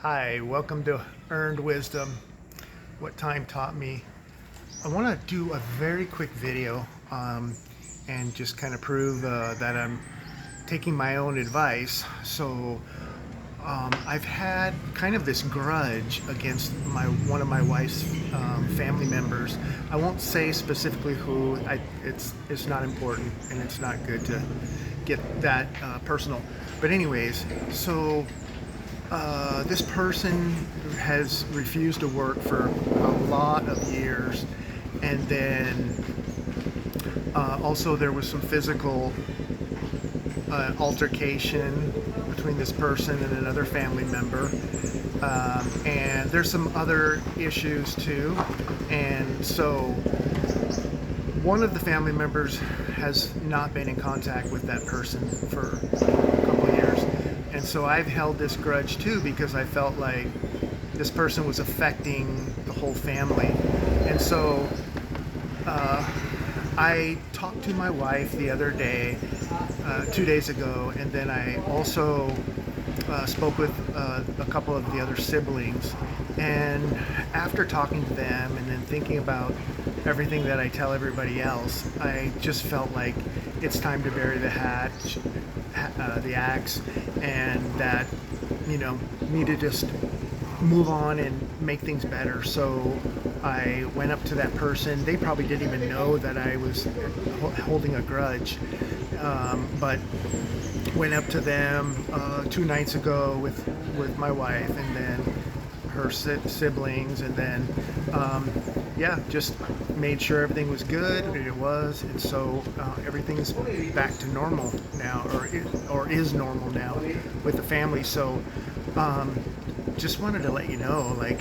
Hi, welcome to Earned Wisdom, What Time Taught Me. I want to do a very quick video and just kind of prove that I'm taking my own advice. I've had kind of this grudge against one of my wife's family members. I won't say specifically who. It's not important, and it's not good to get that personal. But anyways, this person has refused to work for a lot of years, and then also there was some physical altercation between this person and another family member, and there's some other issues too. And so one of the family members has not been in contact with that person for a couple of years. And so I've held this grudge too, because I felt like this person was affecting the whole family. And so I talked to my wife the other day, 2 days ago, and then I also spoke with a couple of the other siblings. And after talking to them and then thinking about everything that I tell everybody else, I just felt like it's time to bury the axe, and that, need to just move on and make things better. So I went up to that person. They probably didn't even know that I was holding a grudge, but went up to them 2 nights ago with my wife, and then her siblings, and then just made sure everything was good, and it was. And so everything's back to normal now, or is normal now with the family. So just wanted to let you know, like,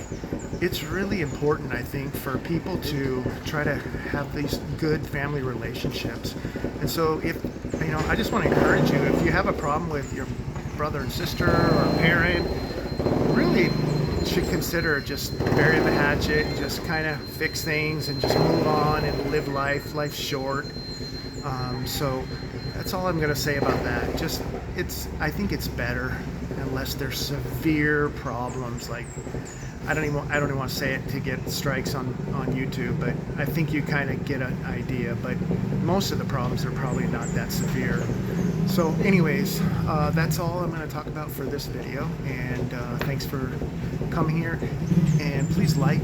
it's really important, I think, for people to try to have these good family relationships. And so I just want to encourage you, if you have a problem with your brother and sister or parent, really should consider just burying the hatchet and just kind of fix things and just move on and live life. Life's short. So that's all I'm going to say about that. I think it's better, unless there's severe problems. Like, I don't even want to say it to get strikes on YouTube, but I think you kind of get an idea. But most of the problems are probably not that severe. So anyways, that's all I'm going to talk about for this video, and thanks for coming here. And please like,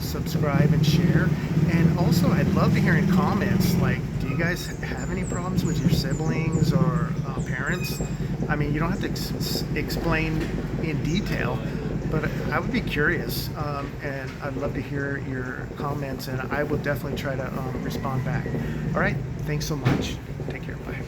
subscribe, and share. And also, I'd love to hear in comments, like, do you guys have any problems with your siblings or parents? I mean, you don't have to explain in detail, but I would be curious, and I'd love to hear your comments, and I will definitely try to respond back. All right, thanks so much. Take care. Bye.